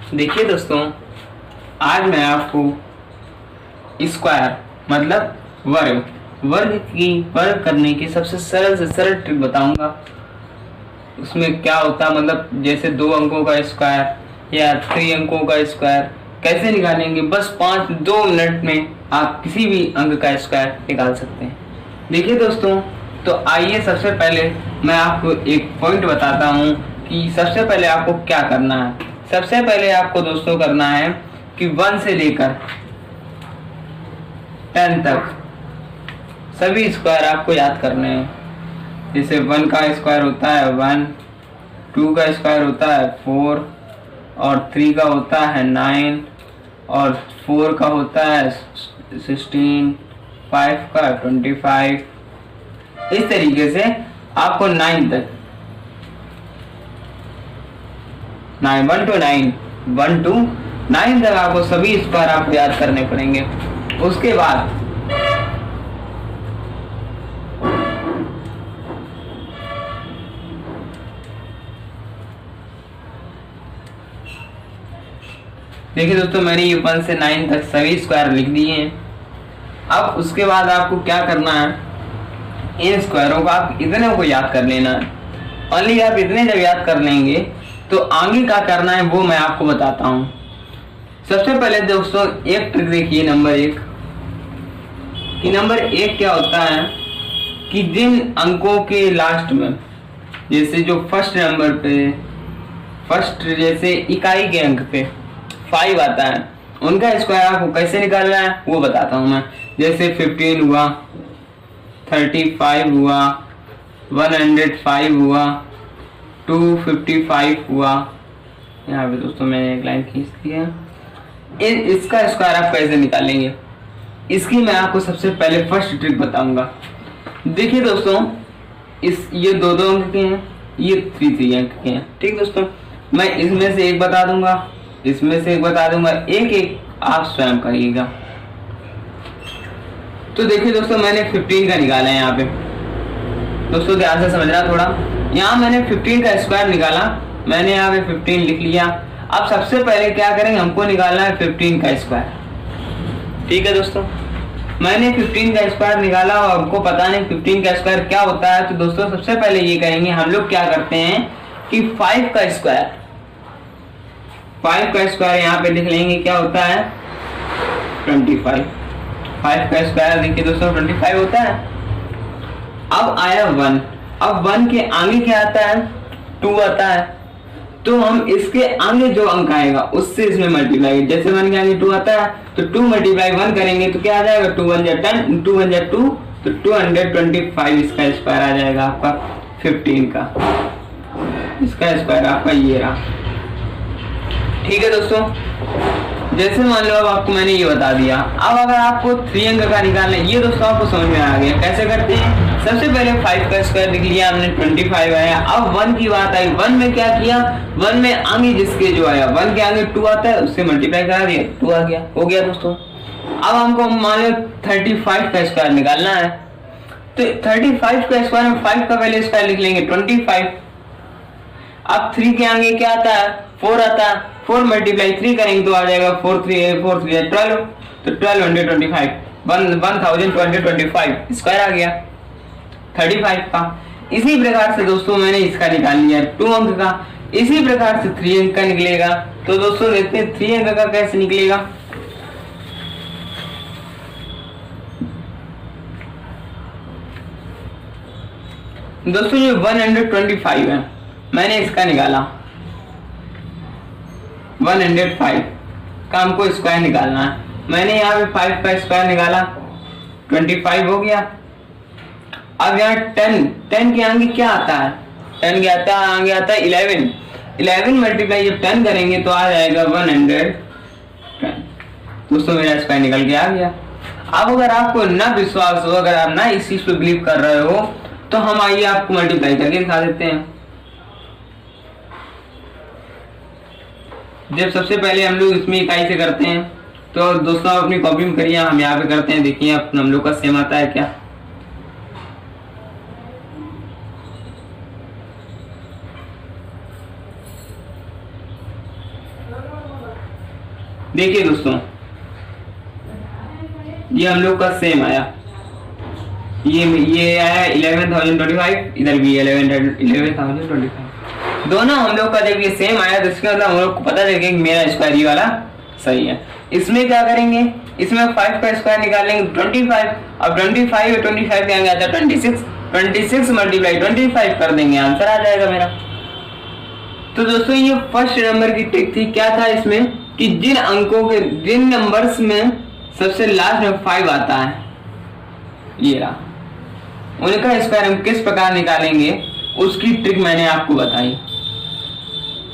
देखिए दोस्तों, आज मैं आपको स्क्वायर मतलब वर्ग करने की सबसे सरल से सरल ट्रिक बताऊंगा। उसमें क्या होता है, मतलब जैसे 2 अंकों का स्क्वायर या 3 अंकों का स्क्वायर कैसे निकालेंगे। बस 2 मिनट में आप किसी भी अंक का स्क्वायर निकाल सकते हैं। देखिए दोस्तों, तो आइए सबसे पहले मैं आपको एक पॉइंट बताता हूँ कि सबसे पहले आपको क्या करना है। सबसे पहले आपको दोस्तों करना है कि 1 से लेकर 10 तक सभी स्क्वायर आपको याद करने हैं। जैसे 1 का स्क्वायर होता है 1, 2 का स्क्वायर होता है 4 और 3 का होता है 9 और 4 का होता है 16, 5 का 25। इस तरीके से आपको 9 तक 1 to 9 तक आपको सभी स्क्वायर आपको याद करने पड़ेंगे। उसके बाद देखिए दोस्तों, मैंने ये 1 से 9 तक सभी स्क्वायर लिख दिए हैं। अब उसके बाद आपको क्या करना है, इन स्क्वायरों को आप इतने को याद कर लेना है। ओनली आप इतने जब याद कर लेंगे तो आगे क्या करना है वो मैं आपको बताता हूँ। सबसे पहले दोस्तों एक ट्रिक देखिए, नंबर 1 क्या होता है कि जिन अंकों के लास्ट में, जैसे जो फर्स्ट नंबर पे, जैसे इकाई के अंक पे 5 आता है, उनका स्क्वायर आपको कैसे निकालना है वो बताता हूँ मैं। जैसे 15 हुआ, 35 हुआ, 105 हुआ, 255 हुआ। यहाँ पे दोस्तों मैंने एक लाइन खींच दी है। इसका स्क्वायर आप कैसे निकालेंगे, इसकी मैं आपको सबसे पहले फर्स्ट ट्रिक बताऊंगा। देखिए दोस्तों, ये 2 अंक के हैं, ये 3 अंक के हैं। ठीक दोस्तों, मैं इसमें से एक बता दूंगा, इसमें से एक बता दूंगा, एक आप स्वयं करिएगा। तो देखिए दोस्तों, मैंने 15 का निकाला है। यहाँ पे दोस्तों ध्यान से समझना थोड़ा। यहाँ मैंने 15 का स्क्वायर निकाला, मैंने यहाँ पे 15 लिख लिया। अब सबसे पहले क्या करेंगे, हमको निकालना है 15 का स्क्वायर। ठीक है दोस्तों, मैंने 15 का स्क्वायर निकाला और हमको पता नहीं 15 का स्क्वायर क्या होता है। तो दोस्तों सबसे पहले ये करेंगे, हम लोग क्या करते हैं कि 5 का स्क्वायर यहाँ पे लिख लेंगे। क्या होता है 25। 5 का स्क्वायर देखिए दोस्तों 25 होता है। अब आया 1, अब 1 के आगे क्या आता है, 2 आता है। तो हम इसके आगे जो अंक आएगा उससे इसमें मल्टीप्लाई, जैसे 1 के आगे 2 आता है तो 2 मल्टीप्लाई 1 करेंगे तो क्या आ जाएगा, 2 1 जा 10, 2 1 जा 2, तो 225 इसका स्क्वायर आ जाएगा आपका 15 का। इसका स्क्वायर आपका ये रहा। ठीक है दोस्तों, जैसे मान लो अब आपको मैंने ये बता दिया। अब अगर आपको 3 अंक का निकालना है, ये दोस्तों आपको समझ में आ गया कैसे करते हैं। सबसे पहले 5 का स्क्वायर लिख लिया हमने, 25 आया। अब 1 की बात आई, 1 में क्या किया, 1 में आगे जिसके जो आया, 1 के आगे 2 आता है, उससे मल्टीप्लाई करा दिया, 2 आ गया, हो गया दोस्तों। अब हमको मान लो 35 का स्क्वायर निकालना है, तो 35 का स्क्वायर में 5 का पहले स्क्वायर लिख लेंगे 25। अब 3 के आगे क्या आता है, 4 आता है, 4 मल्टीप्लाई 3 करेंगे तो आ जाएगा 4 3 12, तो 1225 1225 स्क्वायर आ गया 35 का। इसी प्रकार से दोस्तों मैंने इसका निकाल लिया 2 अंक का, इसी प्रकार से 3 अंक का निकलेगा। तो दोस्तों देखते हैं 3 अंक का कैसे निकलेगा। दोस्तों ये 125 है, मैंने इसका निकाला 105 का हमको स्क्वायर निकालना है। मैंने यहाँ पे 5 का स्क्वायर निकाला, 25 हो गया। अब यहाँ 10 के आगे क्या आता है, 10 के आगे आता है 11 मल्टीप्लाई जब 10 करेंगे तो आ जाएगा 110। दोस्तों मेरा स्क्वायर निकल के आ गया। अब अगर आपको ना विश्वास हो, अगर आप ना इस चीज पे बिलीव कर रहे हो, तो हम आइए आपको मल्टीप्लाई करके दिखा देते हैं। जब सबसे पहले हम लोग इसमें इकाई से करते हैं, तो दोस्तों आप अपनी कॉपी में करिए, हम यहाँ पे करते हैं। देखिए हम लोग का सेम आता है क्या। देखिए दोस्तों, ये हम लोग का सेम आया, ये आया 11,025, इधर भी 11,025। दोनों हम लोग का जब ये सेम आया तो इसका मतलब हम लोग को पता चलेगा कि मेरा स्क्वायर ये वाला सही है। इसमें क्या करेंगे, इसमें 5 का स्क्वायर निकालेंगे 25। अब 25 और 25 क्या आता है 26, 26 मल्टीप्लाई 25 कर देंगे, आंसर आ जाएगा मेरा। तो दोस्तों ये फर्स्ट नंबर की ट्रिक थी। क्या था इसमें कि जिन अंकों के, जिन नंबर्स में सबसे लास्ट में 5 आता है, ये रहा, उनका स्क्वायर हम किस प्रकार निकालेंगे उसकी ट्रिक मैंने आपको बताई।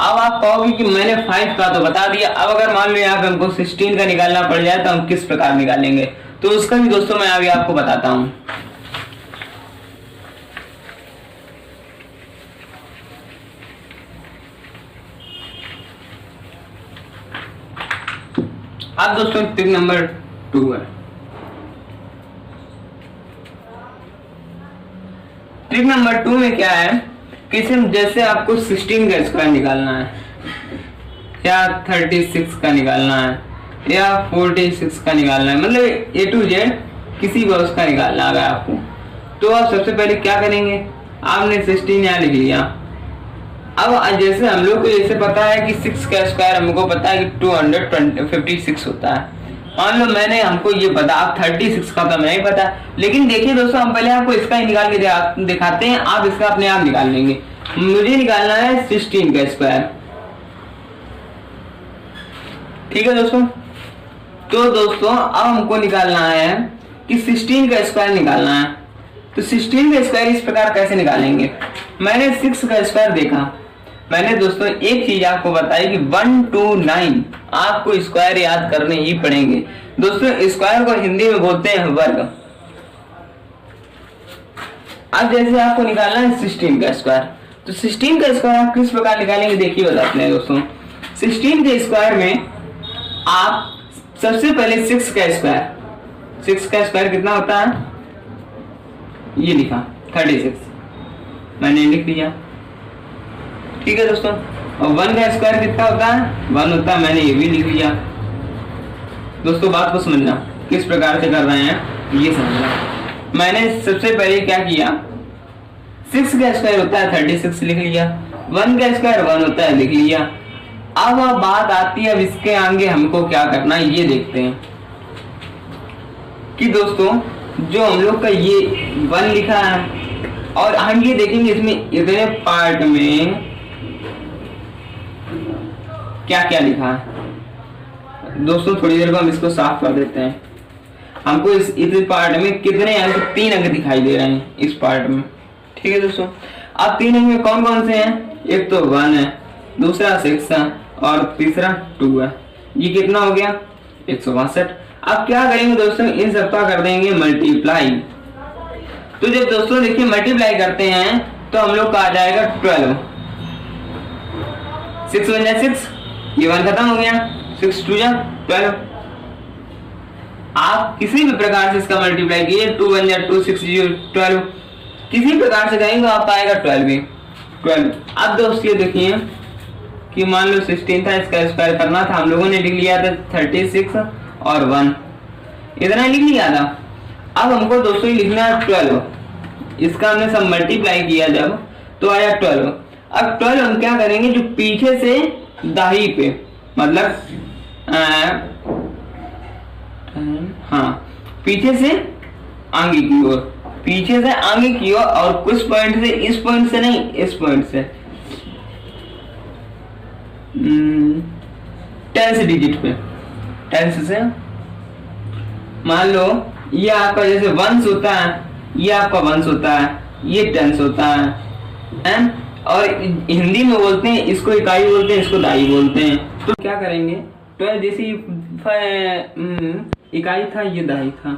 अब आप कहोगे कि मैंने 5 का तो बता दिया, अब अगर मान लो यहाँ पे हमको 16 का निकालना पड़ जाए तो हम किस प्रकार निकालेंगे, तो उसका भी दोस्तों मैं अभी आपको बताता हूँ। अब दोस्तों ट्रिक नंबर 2 है। ट्रिक नंबर 2 में क्या है कि जैसे आपको 16 का स्क्वायर निकालना है या 36 का निकालना है या 46 का निकालना है, मतलब A to Z किसी भी उसका निकालना है आपको, तो आप सबसे पहले क्या करेंगे, आपने 16 यहाँ लिख लिया। अब जैसे हम लोग को जैसे पता है कि 6 का स्क्वायर हमको पता है कि 256 होता है, मान लो मैंने हमको ये पता, आप 36 का तो नहीं पता, लेकिन देखिए दोस्तों हम पहले आपको इसका ही निकाल के दिखाते हैं, आप इसका अपने आप निकाल लेंगे। मुझे निकालना है 16 का स्क्वायर, ठीक है दोस्तों। तो दोस्तों अब हमको निकालना है कि 16 का स्क्वायर निकालना है, तो 16 का स्क्वायर इस प्रकार कैसे निकालेंगे। मैंने 6 का स्क्वायर देखा, मैंने दोस्तों एक चीज आपको बताई कि 1 to 9 आपको स्क्वायर याद करने ही पड़ेंगे। दोस्तों स्क्वायर को हिंदी में बोलते हैं वर्ग। अब जैसे आपको निकालना है 16 का स्क्वायर, तो 16 का स्क्वायर आप किस प्रकार निकालेंगे देखिए बताते हैं दोस्तों। 16 के स्क्वायर में आप सबसे पहले 6 का स्क्वायर कितना होता है, ये लिखा 36, मैंने लिख दिया, ठीक है दोस्तों। और 1 का स्क्वायर कितना होता है, 1 होता है, मैंने ये भी लिख लिया। दोस्तों बात को समझना, किस प्रकार से कर रहे हैं ये समझना। मैंने सबसे पहले क्या किया, 6 का स्क्वायर होता है 36 लिख लिया, 1 का स्क्वायर 1 होता है लिख लिया। अब बात आती है अब इसके आगे हमको क्या करना है ये देखते हैं कि दोस्तों जो हम लोग का ये 1 लिखा है और हम ये देखेंगे इसमें इतने पार्ट में क्या क्या लिखा है। दोस्तों थोड़ी देर में हम इसको साफ कर देते हैं। हमको इस पार्ट में कितने अंक, 3 अंक दिखाई दे रहे हैं इस पार्ट में, ठीक है दोस्तों। अब 3 अंक में कौन कौन से हैं, एक तो 1 है, दूसरा 6 है और तीसरा 2 है। ये कितना हो गया 162। अब क्या करेंगे दोस्तों, इन सबका कर देंगे मल्टीप्लाई। तो जब दोस्तों देखिए मल्टीप्लाई करते हैं तो हम लोग का आ जाएगा 12, 6 1 जा 6, ये 1 खत्म हो गया, 6 2 जा 12। आप किसी भी प्रकार से इसका मल्टीप्लाई कीजिए, 2 1 जा 2, 6 0 12, किसी प्रकार से करेंगे तो आप आएगा 12। अब दोस्तों देखिए कि मान लो 16 था, इसका स्क्वायर करना था, हम लोगों ने लिख लिया था 36 और 1, इतना लिख लिया था। अब हमको दोस्तों लिखना है 12, इसका हमने सब मल्टीप्लाई किया जब तो आया 12। अब 12 हम क्या करेंगे, जो पीछे से दाही पे, मतलब हाँ पीछे से आगे की ओर, पीछे से आगे की ओर, और कुछ पॉइंट से, इस पॉइंट से नहीं, इस पॉइंट से 10 डिजिट पे, 10 से मान लो ये आपका जैसे 1 होता है, ये आपका 1 होता है, ये 10 होता है, और हिंदी में बोलते हैं इसको इकाई बोलते हैं, इसको दाई बोलते हैं। तो क्या करेंगे, 12 जैसी इकाई था, ये दाई था,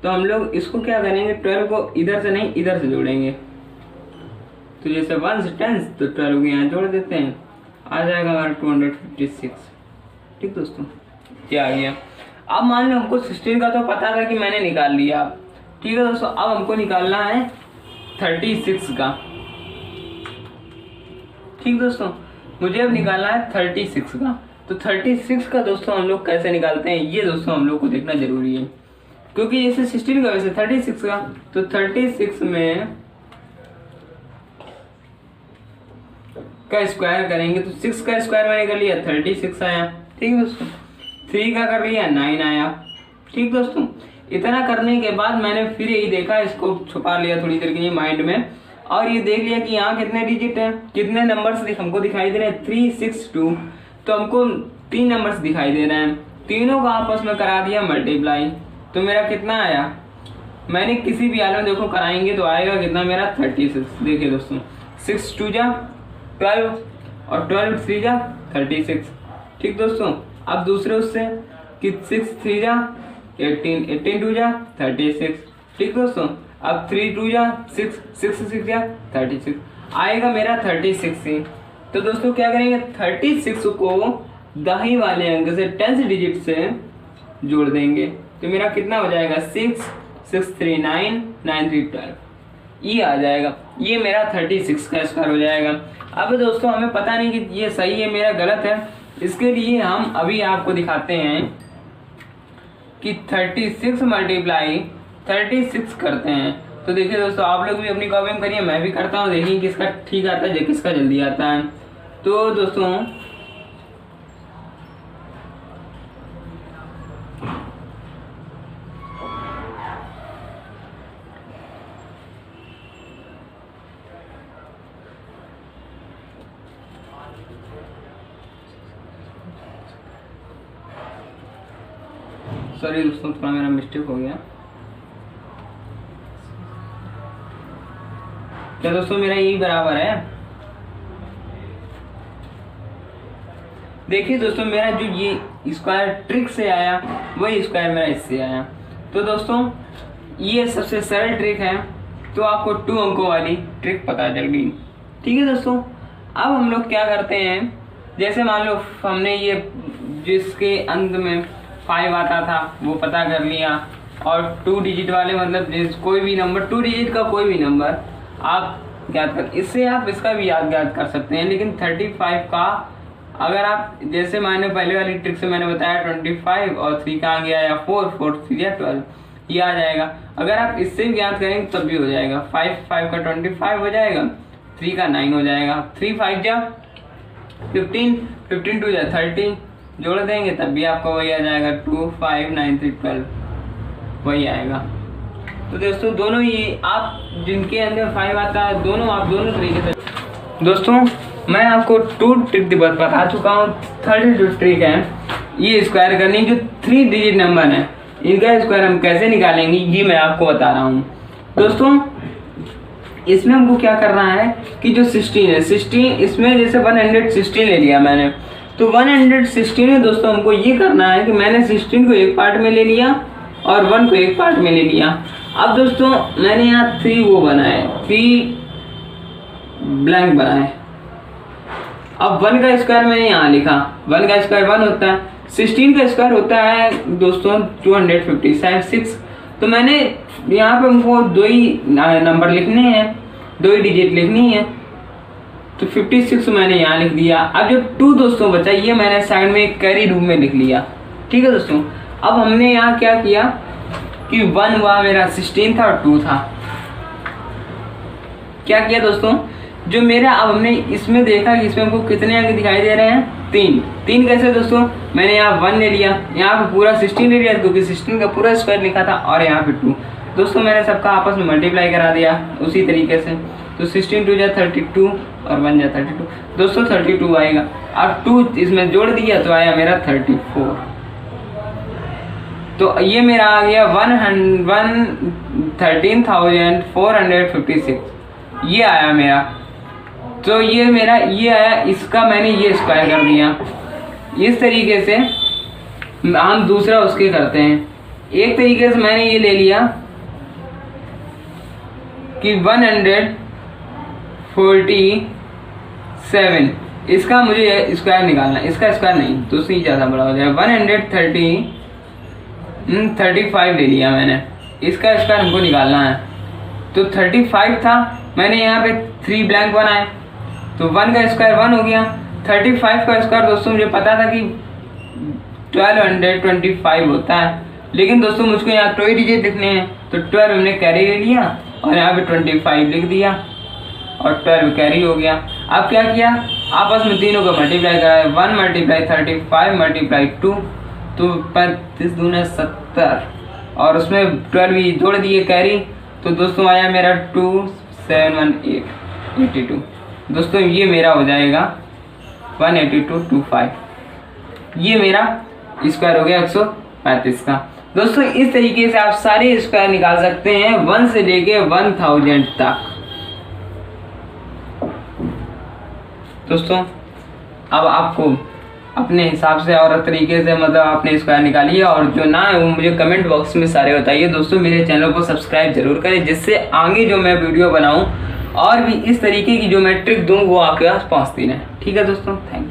तो हम लोग इसको क्या करेंगे, 12 को इधर से नहीं इधर से जोड़ेंगे। तो जैसे 1 से 10 तो 12 को यहाँ जोड़ देते हैं, आ जाएगा हमारा 256। ठीक दोस्तों, क्या आ गया। अब मान लो हमको 16 का तो पता था कि मैंने निकाल लिया, ठीक है दोस्तों। अब हमको निकालना है 36 का, ठीक दोस्तों, मुझे अब निकालना है 36 का। तो 36 का दोस्तों हम लोग कैसे निकालते हैं, ये दोस्तों हम लोग को देखना जरूरी है, क्योंकि जैसे 16 का वैसे 36 का, तो 36 में का स्क्वायर करेंगे तो 6 का स्क्वायर मैंने कर लिया 36 आया। ठीक है दोस्तों, 3 का कर लिया 9 आया। ठीक दोस्तों, इतना करने के बाद मैंने फिर यही देखा, इसको छुपा लिया थोड़ी देर के लिए माइंड में, और ये देख लिया कि यहाँ कितने डिजिट है, कितने नंबर्स हमको दिखाई दे रहे हैं 3 6 2, तो हमको 3 नंबर्स दिखाई दे रहे हैं, तीनों का आपस में करा दिया मल्टीप्लाई, तो मेरा कितना आया, मैंने किसी भी हाल में देखो कराएंगे तो आएगा कितना मेरा 36। देखिए दोस्तों 6 2 जा 12 और 12 3 जा 36। ठीक दोस्तों, अब दूसरे उससे कि 6 3 जा 18 18 2 जा 36। ठीक दोस्तों, अब 3 2 जा 6 6 6 जा 36 आएगा मेरा 36 ही। तो दोस्तों क्या करेंगे, 36 को दाही वाले अंक से 10 डिजिट से जोड़ देंगे, तो मेरा कितना हो जाएगा 6 6 3 9 9 3 12, ये आ जाएगा, ये मेरा 36 का स्क्वायर हो जाएगा। अब दोस्तों हमें पता नहीं कि ये सही है मेरा गलत है, इसके लिए हम अभी आपको दिखाते हैं कि 36 मल्टीप्लाई 36 करते हैं। तो देखिए दोस्तों, आप लोग भी अपनी कॉपी में करिए, मैं भी करता हूँ, देखिए किसका ठीक आता है किसका जल्दी आता है। तो दोस्तों सॉरी दोस्तों, थोड़ा मेरा मिस्टेक हो गया। क्या दोस्तों मेरा यही बराबर है, देखिए दोस्तों मेरा जो ये स्क्वायर ट्रिक से आया वही स्क्वायर मेरा इससे आया। तो दोस्तों ये सबसे सरल ट्रिक है, तो आपको 2 अंकों वाली ट्रिक पता चल गई। ठीक है दोस्तों, अब हम लोग क्या करते हैं, जैसे मान लो हमने ये जिसके अंत में 5 आता था वो पता कर लिया, और 2 डिजिट वाले मतलब कोई भी नंबर 2 डिजिट का कोई भी नंबर आप याद कर, इससे आप इसका भी याद कर सकते हैं। लेकिन 35 का अगर आप जैसे मैंने पहले वाली ट्रिक से मैंने बताया 25 और 3 का आ गया या 4 4 3 या 12, ये आ जाएगा। अगर आप इससे भी याद करेंगे तब भी हो जाएगा, 5 5 का 25 हो जाएगा, 3 का 9 हो जाएगा, 3 5 जा 15 15 2 जा 30, जोड़ देंगे तब भी आपको वही आ जाएगा 2 5 9 3 12, वही आएगा। तो दोस्तों दोनों ही आप जिनके अंदर 5 आता है दोनों आप दोनों तरीके से। दोस्तों मैं आपको 2 ट्रिक बता चुका हूँ, 3rd जो ट्रिक है ये स्क्वायर करनी, जो 3 डिजिट नंबर है इनका स्क्वायर हम कैसे निकालेंगे ये मैं आपको बता रहा हूँ। दोस्तों इसमें हमको क्या करना है कि जो 16 है 16, इसमें जैसे 116 ले लिया मैंने, तो 116 में दोस्तों हमको ये करना है कि मैंने 16 को एक पार्ट में ले लिया और 1 को एक पार्ट में ले लिया। अब दोस्तों मैंने यहाँ 3 वो बनाए, 3 ब्लैंक बनाए। अब 1 का स्क्वायर मैंने यहाँ लिखा, 1 का स्क्वायर 1 होता है, 16 का स्क्वायर होता है दोस्तों 256। तो मैंने यहाँ पे हमको 2 ही नंबर लिखने हैं, 2 ही डिजिट लिखनी है, तो 56 मैंने यहाँ लिख दिया। अब जो 2 दोस्तों बचा ये मैंने साइड में एक कैरी रूप में लिख लिया। ठीक है दोस्तों, अब हमने यहाँ क्या किया कि 1 हुआ मेरा 16 था और 2 था, क्या किया दोस्तों जो मेरा, अब हमने इसमें देखा कि इसमें हमको कितने अंक दिखाई दे रहे हैं 3 कैसे दोस्तों, मैंने यहाँ 1 ले लिया, यहाँ पे पूरा 16 ले लिया क्योंकि 16 का पूरा स्क्वायर लिखा था, और यहाँ पे 2 दोस्तों मैंने सबका आपस में मल्टीप्लाई करा दिया उसी तरीके से। तो 16 2 जा 32 और 1 जा 32, दोस्तों 32 आएगा। अब 2 इसमें जोड़ दिया तो आया मेरा 34, तो ये मेरा आ गया 13,456, ये आया मेरा। तो ये मेरा ये आया, इसका मैंने ये स्क्वायर कर दिया। इस तरीके से हम दूसरा उसके करते हैं। एक तरीके से मैंने ये ले लिया कि 147, इसका मुझे स्क्वायर निकालना, इसका स्क्वायर नहीं तो उससे ज़्यादा बड़ा हो जाएगा। 135 ले लिया मैंने, इसका स्क्वायर हमको निकालना है। तो 35 था, मैंने यहाँ पे 3 ब्लैंक बनाए, तो 1 का स्क्वायर 1 हो गया, 35 का स्क्वायर दोस्तों मुझे पता था कि 1225 होता है, लेकिन दोस्तों मुझको यहाँ 2 डिजिट लिखने हैं, तो 12 हमने कैरी ले लिया और यहाँ पे 25 लिख दिया और 12 कैरी हो गया। अब क्या किया, आपस में तीनों को मल्टीप्लाई कराया, 1 मल्टीप्लाई 35 मल्टीप्लाई 2, तो 35 दूना 70 और उसमें 12 भी जोड़ दिए कैरी, तो दोस्तों आया मेरा 2718 82। दोस्तों ये मेरा हो जाएगा 18225, ये मेरा स्क्वायर हो गया 135 का। दोस्तों इस तरीके से आप सारे स्क्वायर निकाल सकते हैं 1 से लेके 1000 तक। दोस्तों अब आपको अपने हिसाब से और तरीके से मतलब आपने स्क्वायर निकालिए, और जो ना है वो मुझे कमेंट बॉक्स में सारे बताइए। दोस्तों मेरे चैनल को सब्सक्राइब जरूर करें, जिससे आगे जो मैं वीडियो बनाऊं और भी इस तरीके की जो मैं ट्रिक दूं वो आपके पास पहुंचती रहे। ठीक है दोस्तों, थैंक यू।